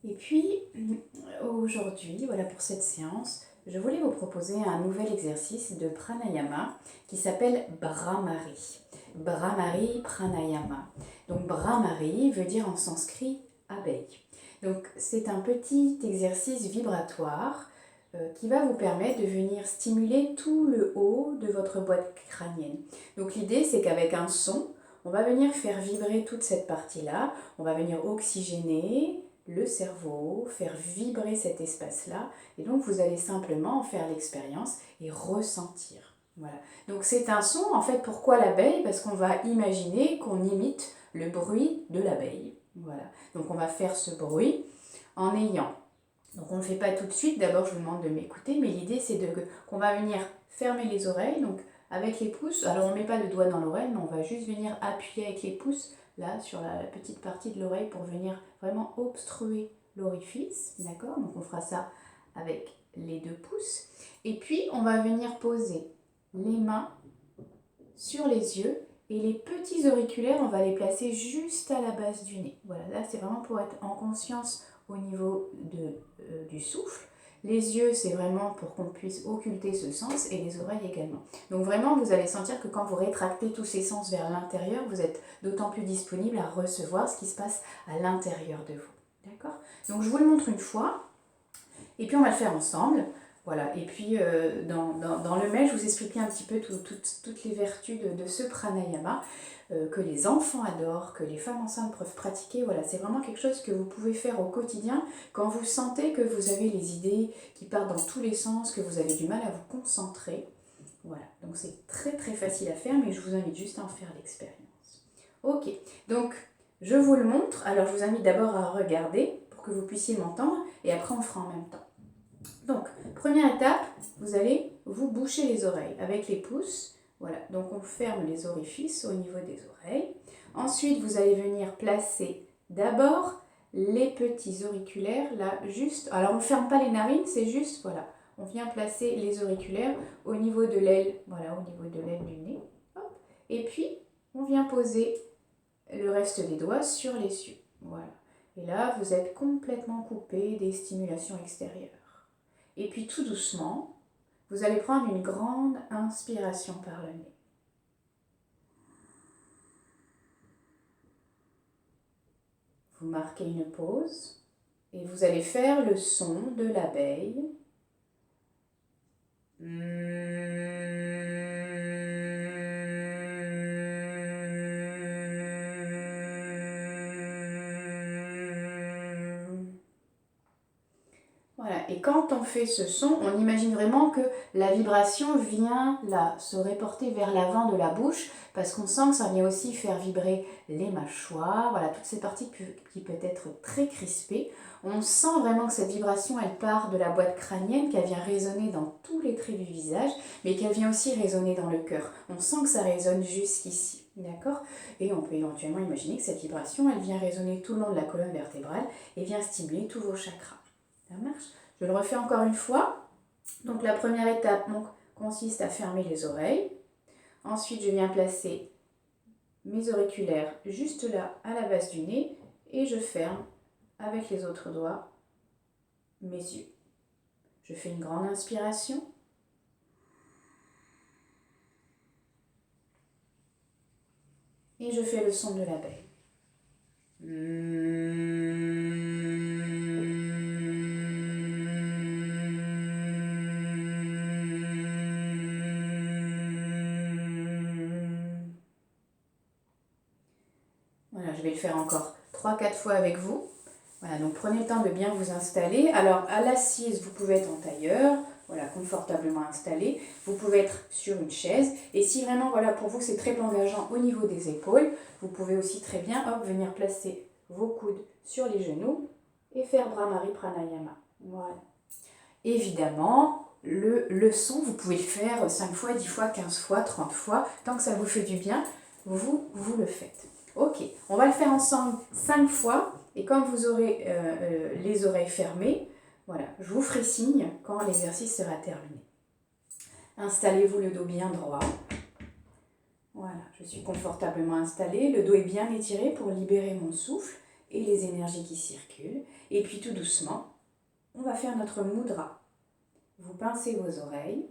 Et puis, aujourd'hui, voilà pour cette séance, je voulais vous proposer un nouvel exercice de pranayama qui s'appelle Bhramari. Bhramari Pranayama. Donc Bhramari veut dire en sanskrit abeille. Donc c'est un petit exercice vibratoire qui va vous permettre de venir stimuler tout le haut de votre boîte crânienne. Donc l'idée c'est qu'avec un son, on va venir faire vibrer toute cette partie-là, on va venir oxygéner le cerveau, faire vibrer cet espace-là, et donc vous allez simplement en faire l'expérience et ressentir. Voilà. Donc c'est un son, en fait, pourquoi l'abeille? Parce qu'on va imaginer qu'on imite le bruit de l'abeille. Voilà. Donc on va faire ce bruit en ayant. Donc on ne le fait pas tout de suite, d'abord je vous demande de m'écouter, mais l'idée c'est qu'on va venir fermer les oreilles, donc avec les pouces, alors on ne met pas le doigt dans l'oreille, mais on va juste venir appuyer avec les pouces là sur la petite partie de l'oreille pour venir vraiment obstruer l'orifice, d'accord? Donc on fera ça avec les 2 pouces. Et puis on va venir poser les mains sur les yeux et les petits auriculaires, on va les placer juste à la base du nez. Voilà, là c'est vraiment pour être en conscience au niveau du souffle. Les yeux, c'est vraiment pour qu'on puisse occulter ce sens et les oreilles également. Donc vraiment, vous allez sentir que quand vous rétractez tous ces sens vers l'intérieur, vous êtes d'autant plus disponible à recevoir ce qui se passe à l'intérieur de vous. D'accord? Donc je vous le montre une fois et puis on va le faire ensemble. Voilà, et puis dans le mail, je vous expliquais un petit peu toutes les vertus de ce pranayama que les enfants adorent, que les femmes enceintes peuvent pratiquer. Voilà, c'est vraiment quelque chose que vous pouvez faire au quotidien quand vous sentez que vous avez les idées qui partent dans tous les sens, que vous avez du mal à vous concentrer. Voilà, donc c'est très très facile à faire, mais je vous invite juste à en faire l'expérience. Ok, donc je vous le montre. Alors je vous invite d'abord à regarder pour que vous puissiez m'entendre, et après on fera en même temps. Donc, première étape, vous allez vous boucher les oreilles avec les pouces. Voilà, donc on ferme les orifices au niveau des oreilles. Ensuite, vous allez venir placer d'abord les petits auriculaires, là, juste... Alors, on ne ferme pas les narines, c'est juste, voilà, on vient placer les auriculaires au niveau de l'aile, voilà, au niveau de l'aile du nez. Hop. Et puis, on vient poser le reste des doigts sur les yeux. Voilà. Et là, vous êtes complètement coupé des stimulations extérieures. Et puis tout doucement, vous allez prendre une grande inspiration par le nez. Vous marquez une pause et vous allez faire le son de l'abeille. Voilà, et quand on fait ce son, on imagine vraiment que la vibration vient là, se reporter vers l'avant de la bouche, parce qu'on sent que ça vient aussi faire vibrer les mâchoires, voilà, toutes ces parties qui peuvent être très crispées. On sent vraiment que cette vibration, elle part de la boîte crânienne, qu'elle vient résonner dans tous les traits du visage, mais qu'elle vient aussi résonner dans le cœur. On sent que ça résonne jusqu'ici, d'accord? Et on peut éventuellement imaginer que cette vibration, elle vient résonner tout le long de la colonne vertébrale et vient stimuler tous vos chakras. Ça marche? Je le refais encore une fois. Donc la première étape consiste à fermer les oreilles. Ensuite, je viens placer mes auriculaires juste là à la base du nez et je ferme avec les autres doigts mes yeux. Je fais une grande inspiration. Et je fais le son de l'abeille. Voilà, je vais le faire encore 3-4 fois avec vous. Voilà, donc prenez le temps de bien vous installer. Alors, à l'assise, vous pouvez être en tailleur, voilà, confortablement installé. Vous pouvez être sur une chaise. Et si vraiment, voilà, pour vous, c'est très engageant au niveau des épaules, vous pouvez aussi très bien, hop, venir placer vos coudes sur les genoux et faire Bhramari Pranayama. Voilà. Évidemment, le son, vous pouvez le faire 5 fois, 10 fois, 15 fois, 30 fois. Tant que ça vous fait du bien, vous le faites. Ok, on va le faire ensemble 5 fois. Et quand vous aurez les oreilles fermées, voilà, je vous ferai signe quand l'exercice sera terminé. Installez-vous le dos bien droit. Voilà, je suis confortablement installée. Le dos est bien étiré pour libérer mon souffle. et les énergies qui circulent. Et puis tout doucement, on va faire notre mudra. Vous pincez vos oreilles,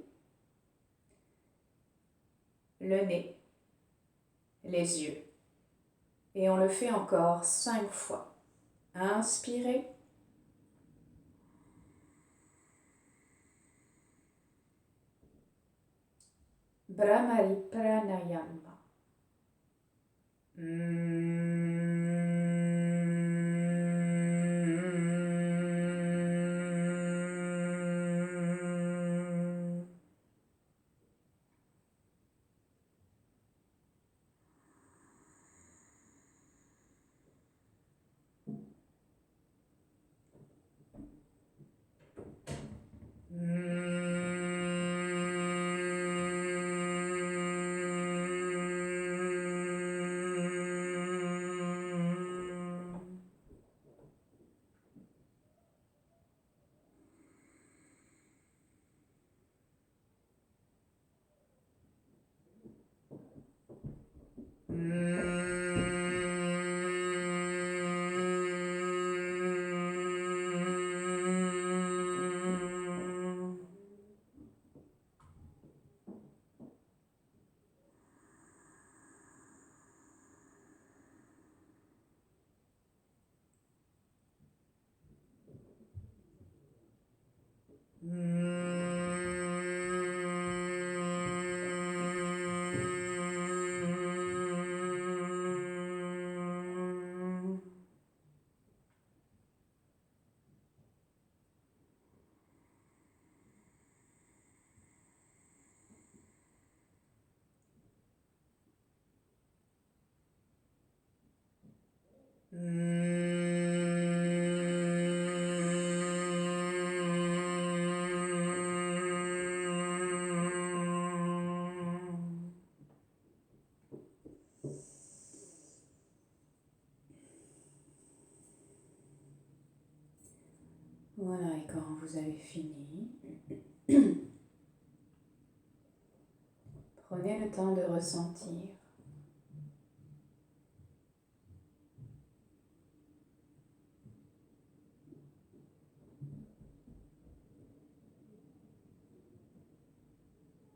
le nez, les yeux. Et on le fait encore 5 fois. Inspirez. Bhramari Pranayama. Voilà, et quand vous avez fini, prenez le temps de ressentir.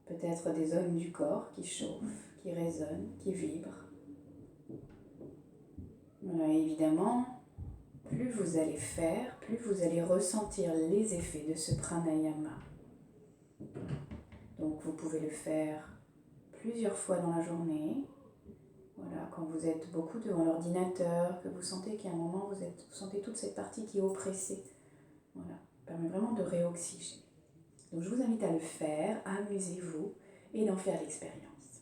Peut-être des zones du corps qui chauffent, qui résonnent, qui vibrent. Voilà, évidemment, plus vous allez faire, plus vous allez ressentir les effets de ce pranayama. Donc vous pouvez le faire plusieurs fois dans la journée. Voilà, quand vous êtes beaucoup devant l'ordinateur, que vous sentez qu'à un moment vous sentez toute cette partie qui est oppressée. Voilà, ça permet vraiment de réoxygéner. Donc je vous invite à le faire, amusez-vous et d'en faire l'expérience.